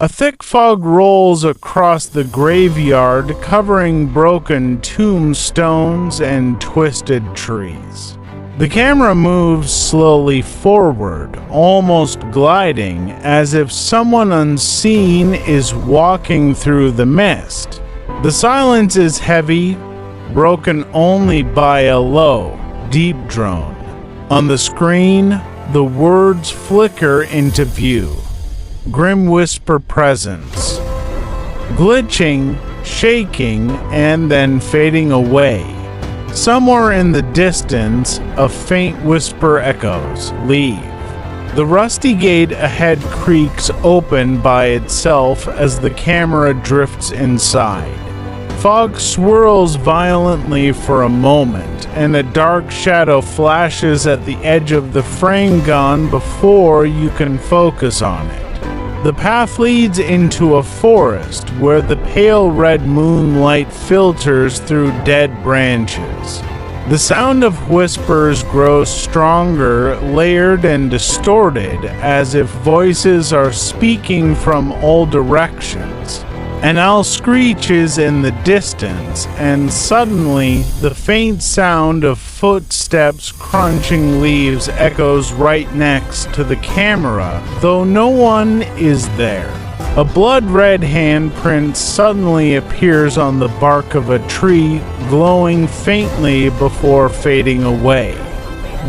A thick fog rolls across the graveyard, covering broken tombstones and twisted trees. The camera moves slowly forward, almost gliding, as if someone unseen is walking through the mist. The silence is heavy, broken only by a low, deep drone. On the screen, the words flicker into view. Grim whisper presence. Glitching, shaking, and then fading away. Somewhere in the distance, a faint whisper echoes, "Leave." The rusty gate ahead creaks open by itself as the camera drifts inside. Fog swirls violently for a moment, and a dark shadow flashes at the edge of the frame gun before you can focus on it. The path leads into a forest where the pale red moonlight filters through dead branches. The sound of whispers grows stronger, layered and distorted, as if voices are speaking from all directions. An owl screeches in the distance, and suddenly the faint sound of footsteps crunching leaves echoes right next to the camera, though no one is there. A blood-red handprint suddenly appears on the bark of a tree, glowing faintly before fading away.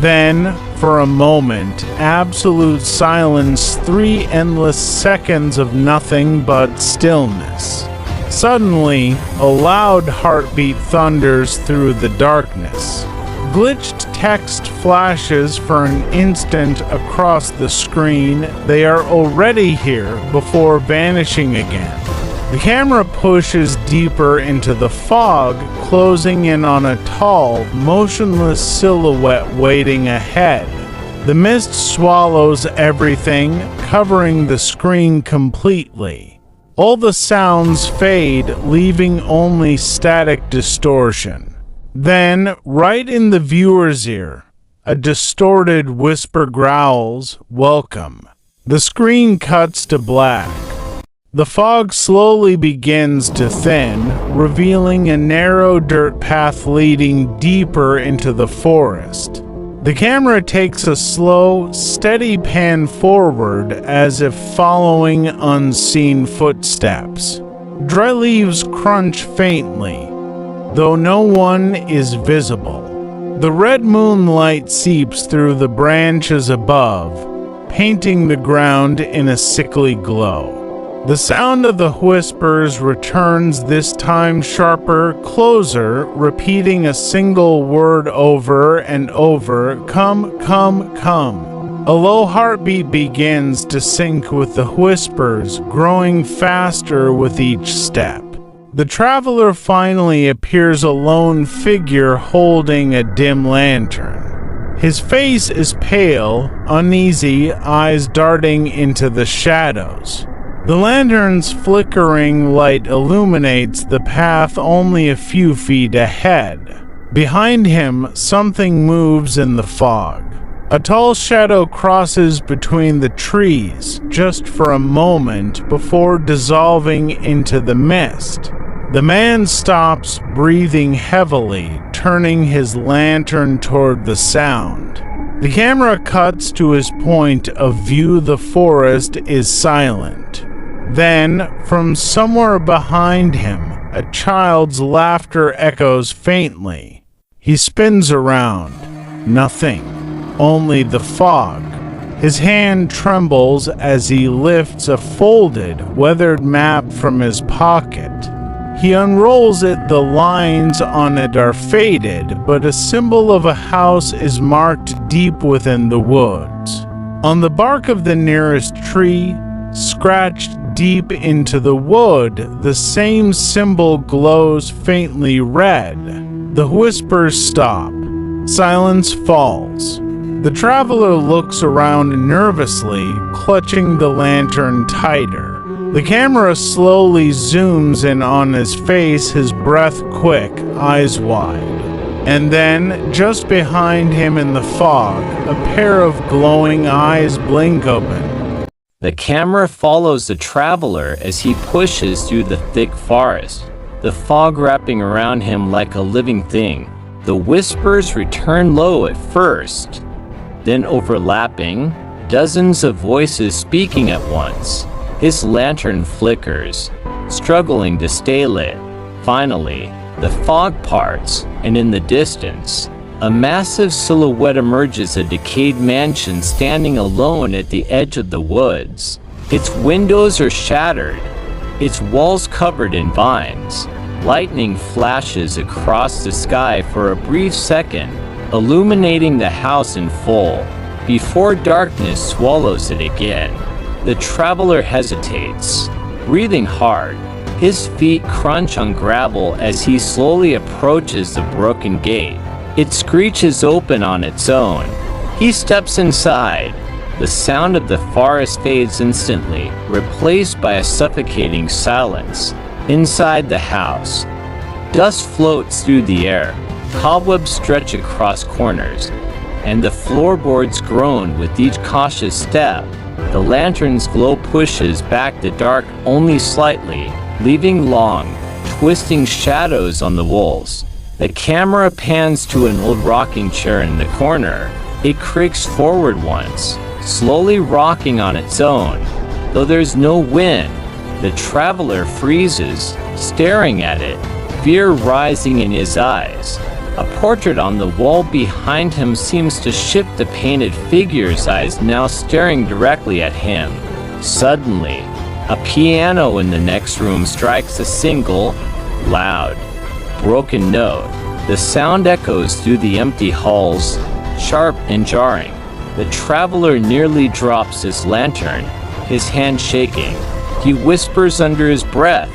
Then, for a moment, absolute silence, 3 endless seconds of nothing but stillness. Suddenly, a loud heartbeat thunders through the darkness. Glitched text flashes for an instant across the screen. They are already here before vanishing again. The camera pushes deeper into the fog, closing in on a tall, motionless silhouette waiting ahead. The mist swallows everything, covering the screen completely. All the sounds fade, leaving only static distortion. Then, right in the viewer's ear, a distorted whisper growls, "Welcome." The screen cuts to black. The fog slowly begins to thin, revealing a narrow dirt path leading deeper into the forest. The camera takes a slow, steady pan forward as if following unseen footsteps. Dry leaves crunch faintly, though no one is visible. The red moonlight seeps through the branches above, painting the ground in a sickly glow. The sound of the whispers returns, this time sharper, closer, repeating a single word over and over, "Come, come, come." A low heartbeat begins to sync with the whispers, growing faster with each step. The traveler finally appears, a lone figure holding a dim lantern. His face is pale, uneasy, eyes darting into the shadows. The lantern's flickering light illuminates the path only a few feet ahead. Behind him, something moves in the fog. A tall shadow crosses between the trees, just for a moment before dissolving into the mist. The man stops, breathing heavily, turning his lantern toward the sound. The camera cuts to his point of view. The forest is silent. Then, from somewhere behind him, a child's laughter echoes faintly. He spins around. Nothing. Only the fog. His hand trembles as he lifts a folded, weathered map from his pocket. He unrolls it. The lines on it are faded, but a symbol of a house is marked deep within the woods. On the bark of the nearest tree, scratched deep into the wood, the same symbol glows faintly red. The whispers stop. Silence falls. The traveler looks around nervously, clutching the lantern tighter. The camera slowly zooms in on his face, his breath quick, eyes wide. And then, just behind him in the fog, a pair of glowing eyes blink open. The camera follows the traveler as he pushes through the thick forest, the fog wrapping around him like a living thing. The whispers return low at first, then overlapping, dozens of voices speaking at once. His lantern flickers, struggling to stay lit. Finally, the fog parts, and in the distance, a massive silhouette emerges, a decayed mansion standing alone at the edge of the woods. Its windows are shattered, its walls covered in vines. Lightning flashes across the sky for a brief second, illuminating the house in full, before darkness swallows it again. The traveler hesitates, breathing hard. His feet crunch on gravel as he slowly approaches the broken gate. It screeches open on its own. He steps inside. The sound of the forest fades instantly, replaced by a suffocating silence. Inside the house, dust floats through the air, cobwebs stretch across corners, and the floorboards groan with each cautious step. The lantern's glow pushes back the dark only slightly, leaving long, twisting shadows on the walls. The camera pans to an old rocking chair in the corner. It creaks forward once, slowly rocking on its own. Though there's no wind, the traveler freezes, staring at it, fear rising in his eyes. A portrait on the wall behind him seems to shift the painted figure's eyes, now staring directly at him. Suddenly, a piano in the next room strikes a single, loud, broken note. The sound echoes through the empty halls, sharp and jarring. The traveler nearly drops his lantern, his hand shaking. He whispers under his breath,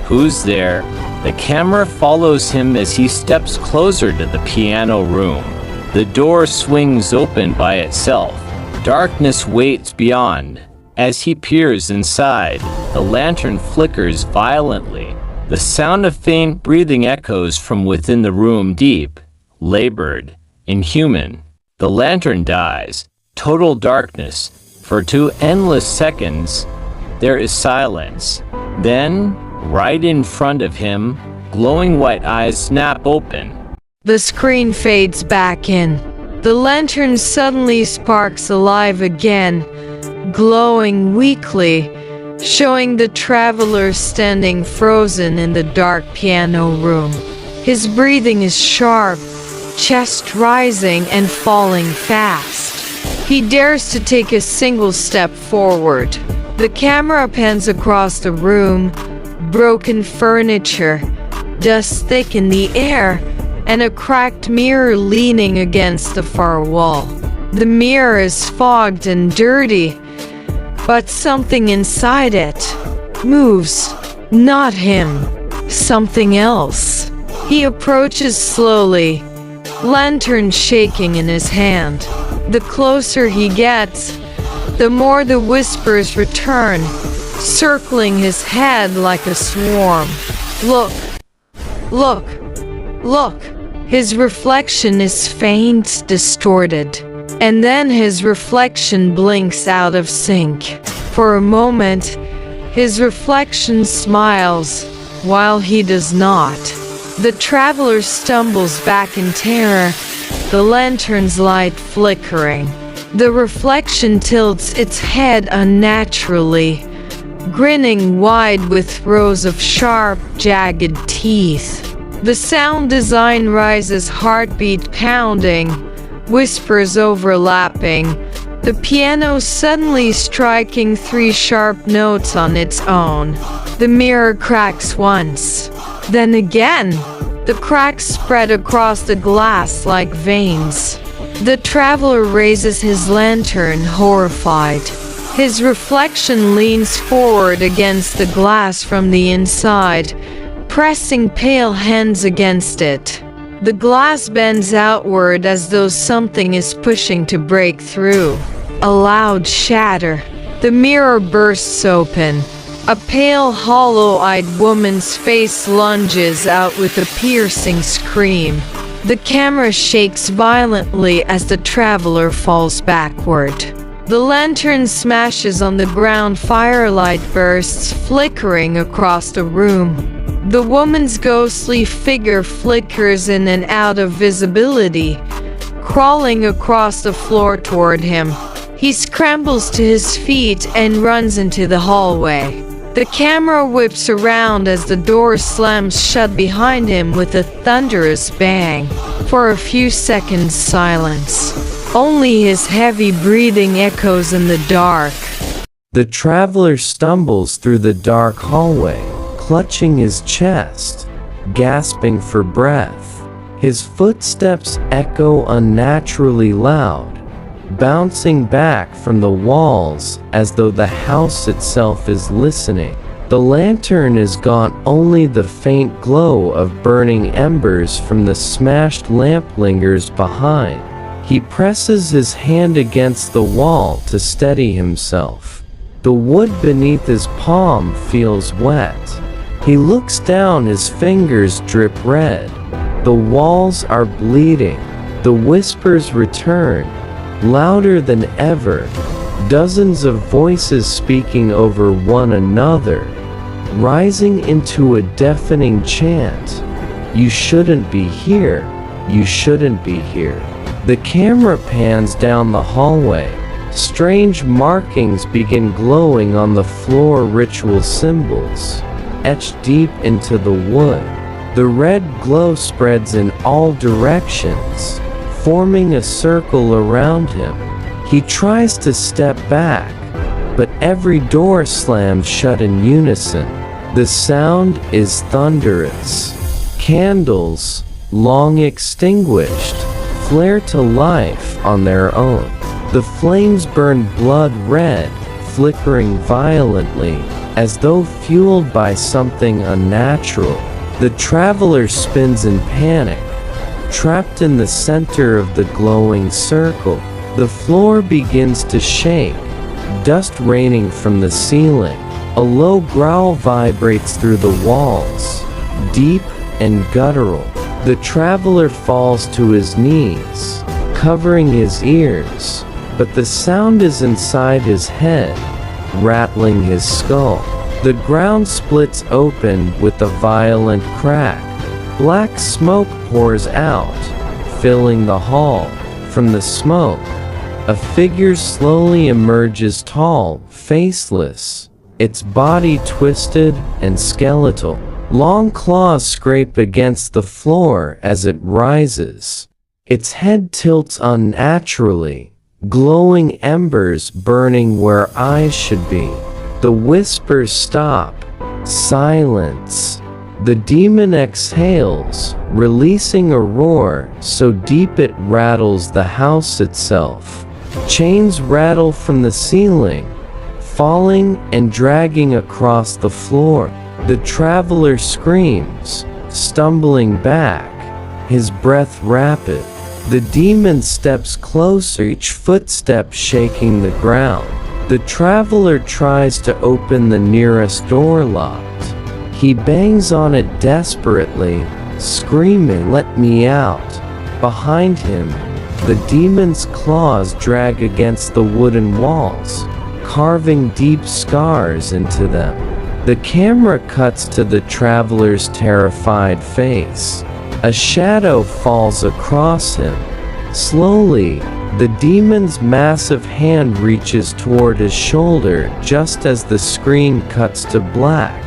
"Who's there?" The camera follows him as he steps closer to the piano room. The door swings open by itself. Darkness waits beyond. As he peers inside, the lantern flickers violently. The sound of faint breathing echoes from within the room, deep, labored, inhuman. The lantern dies. Total darkness. For 2 endless seconds, there is silence. Then, right in front of him, glowing white eyes snap open. The screen fades back in. The lantern suddenly sparks alive again, glowing weakly, showing the traveler standing frozen in the dark piano room. His breathing is sharp, chest rising and falling fast. He dares to take a single step forward. The camera pans across the room, broken furniture, dust thick in the air, and a cracked mirror leaning against the far wall. The mirror is fogged and dirty, but something inside it moves. Not him, something else. He approaches slowly, lantern shaking in his hand. The closer he gets, the more the whispers return, circling his head like a swarm. Look, look, look. His reflection is faint, distorted, and then his reflection blinks out of sync. For a moment, his reflection smiles, while he does not. The traveler stumbles back in terror, the lantern's light flickering. The reflection tilts its head unnaturally, grinning wide with rows of sharp, jagged teeth. The sound design rises, heartbeat pounding, whispers overlapping, the piano suddenly striking 3 sharp notes on its own. The mirror cracks once. Then again, the cracks spread across the glass like veins. The traveler raises his lantern, horrified. His reflection leans forward against the glass from the inside, pressing pale hands against it. The glass bends outward as though something is pushing to break through. A loud shatter. The mirror bursts open. A pale, hollow-eyed woman's face lunges out with a piercing scream. The camera shakes violently as the traveler falls backward. The lantern smashes on the ground, firelight bursts, flickering across the room. The woman's ghostly figure flickers in and out of visibility, crawling across the floor toward him. He scrambles to his feet and runs into the hallway. The camera whips around as the door slams shut behind him with a thunderous bang. For a few seconds, silence. Only his heavy breathing echoes in the dark. The traveler stumbles through the dark hallway, clutching his chest, gasping for breath. His footsteps echo unnaturally loud, bouncing back from the walls as though the house itself is listening. The lantern is gone, only the faint glow of burning embers from the smashed lamp lingers behind. He presses his hand against the wall to steady himself. The wood beneath his palm feels wet. He looks down, his fingers drip red. The walls are bleeding. The whispers return, louder than ever. Dozens of voices speaking over one another, rising into a deafening chant. You shouldn't be here. You shouldn't be here. The camera pans down the hallway. Strange markings begin glowing on the floor, ritual symbols, etched deep into the wood. The red glow spreads in all directions, forming a circle around him. He tries to step back, but every door slams shut in unison. The sound is thunderous. Candles, long extinguished, flare to life on their own. The flames burn blood red, flickering violently, as though fueled by something unnatural. The traveler spins in panic, trapped in the center of the glowing circle. The floor begins to shake, dust raining from the ceiling. A low growl vibrates through the walls, deep and guttural. The traveler falls to his knees, covering his ears, but the sound is inside his head, rattling his skull. The ground splits open with a violent crack. Black smoke pours out, filling the hall. From the smoke, a figure slowly emerges, tall, faceless, its body twisted and skeletal. Long claws scrape against the floor as it rises. Its head tilts unnaturally, glowing embers burning where eyes should be. The whispers stop. Silence. The demon exhales, releasing a roar so deep it rattles the house itself. Chains rattle from the ceiling, falling and dragging across the floor. The traveler screams, stumbling back, his breath rapid. The demon steps closer, each footstep shaking the ground. The traveler tries to open the nearest door, locked. He bangs on it desperately, screaming, "Let me out!" Behind him, the demon's claws drag against the wooden walls, carving deep scars into them. The camera cuts to the traveler's terrified face. A shadow falls across him. Slowly, the demon's massive hand reaches toward his shoulder just as the screen cuts to black.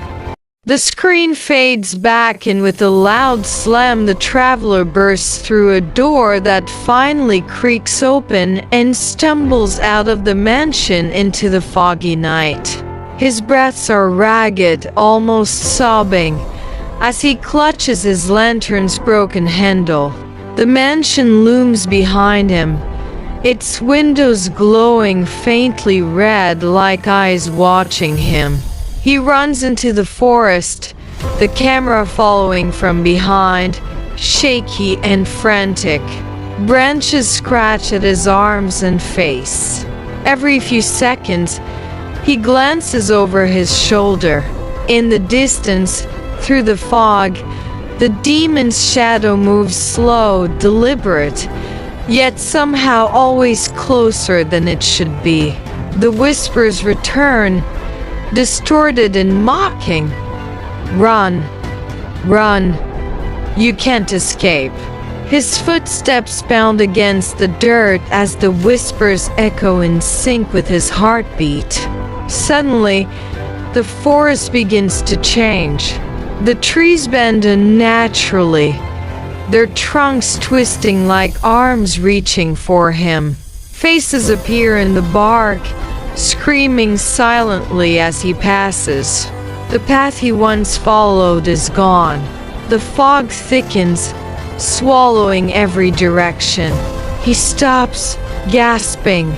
The screen fades back, and with a loud slam, the traveler bursts through a door that finally creaks open and stumbles out of the mansion into the foggy night. His breaths are ragged, almost sobbing, as he clutches his lantern's broken handle. The mansion looms behind him, its windows glowing faintly red like eyes watching him. He runs into the forest, the camera following from behind, shaky and frantic. Branches scratch at his arms and face. Every few seconds, he glances over his shoulder. In the distance, through the fog, the demon's shadow moves slow, deliberate, yet somehow always closer than it should be. The whispers return, distorted and mocking. Run, run, you can't escape. His footsteps pound against the dirt as the whispers echo in sync with his heartbeat. Suddenly, the forest begins to change. The trees bend unnaturally, their trunks twisting like arms reaching for him. Faces appear in the bark, screaming silently as he passes. The path he once followed is gone. The fog thickens, swallowing every direction. He stops, gasping,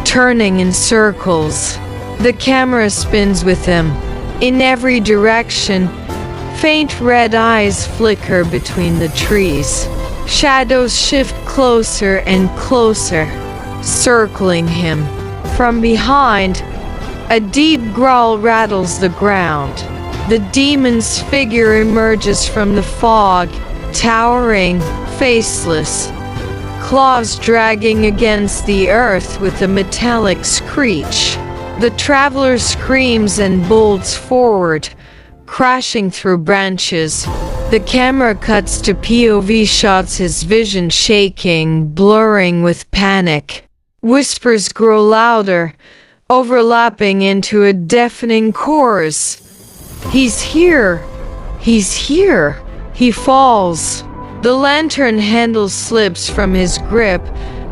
turning in circles. The camera spins with him. In every direction, faint red eyes flicker between the trees. Shadows shift closer and closer, circling him. From behind, a deep growl rattles the ground. The demon's figure emerges from the fog, towering, faceless, claws dragging against the earth with a metallic screech. The traveler screams and bolts forward, crashing through branches. The camera cuts to POV shots, his vision shaking, blurring with panic. Whispers grow louder, overlapping into a deafening chorus. He's here! He's here! He falls. The lantern handle slips from his grip,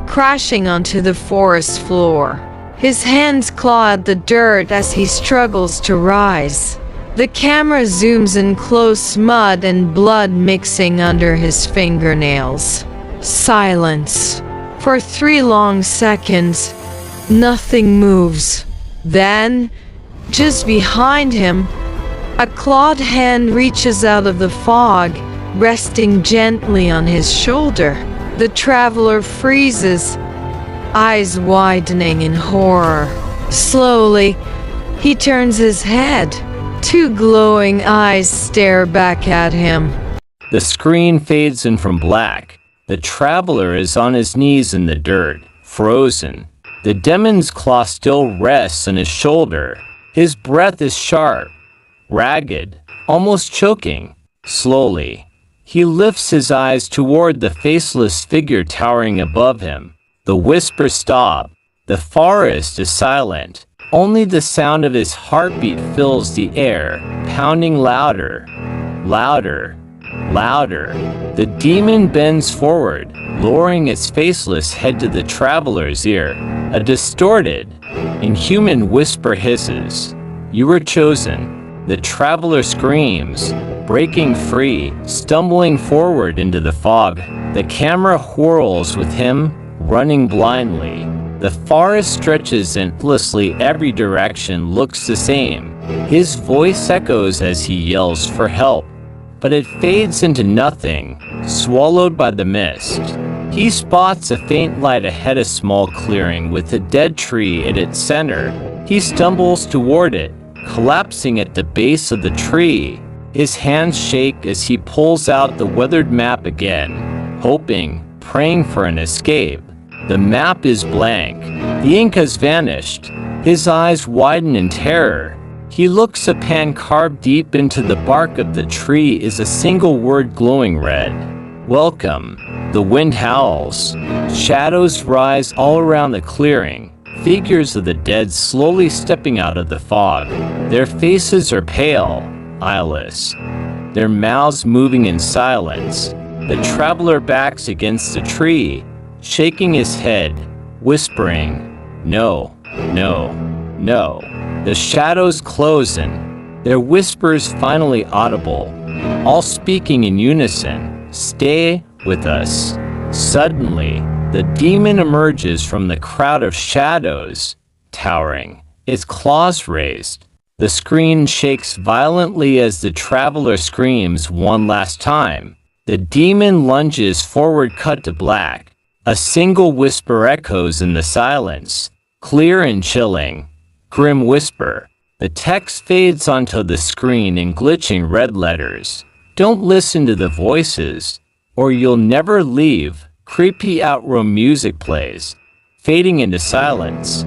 crashing onto the forest floor. His hands claw at the dirt as he struggles to rise. The camera zooms in close, mud and blood mixing under his fingernails. Silence. For 3 long seconds, nothing moves. Then, just behind him, a clawed hand reaches out of the fog, resting gently on his shoulder. The traveler freezes, eyes widening in horror. Slowly, he turns his head. 2 glowing eyes stare back at him. The screen fades in from black. The traveler is on his knees in the dirt, frozen. The demon's claw still rests on his shoulder. His breath is sharp, ragged, almost choking. Slowly, he lifts his eyes toward the faceless figure towering above him. The whispers stop. The forest is silent. Only the sound of his heartbeat fills the air, pounding louder, louder, louder. The demon bends forward, lowering its faceless head to the traveler's ear. A distorted, inhuman whisper hisses. "You were chosen." The traveler screams, breaking free, stumbling forward into the fog. The camera whirls with him, running blindly. The forest stretches endlessly, every direction looks the same. His voice echoes as he yells for help, but it fades into nothing, swallowed by the mist. He spots a faint light ahead, a small clearing with a dead tree at its center. He stumbles toward it, collapsing at the base of the tree. His hands shake as he pulls out the weathered map again, hoping, praying for an escape. The map is blank. The ink has vanished. His eyes widen in terror. He looks up, hand carved deep into the bark of the tree is a single word glowing red. "Welcome." The wind howls. Shadows rise all around the clearing. Figures of the dead slowly stepping out of the fog. Their faces are pale, eyeless. Their mouths moving in silence. The traveler backs against the tree, shaking his head, whispering, "No, no, no." The shadows close in, their whispers finally audible, all speaking in unison, "Stay with us." Suddenly, the demon emerges from the crowd of shadows, towering, its claws raised. The screen shakes violently as the traveler screams one last time. The demon lunges forward, cut to black. A single whisper echoes in the silence, clear and chilling. Grim whisper. The text fades onto the screen in glitching red letters. "Don't listen to the voices, or you'll never leave. Creepy outro music plays, fading into silence.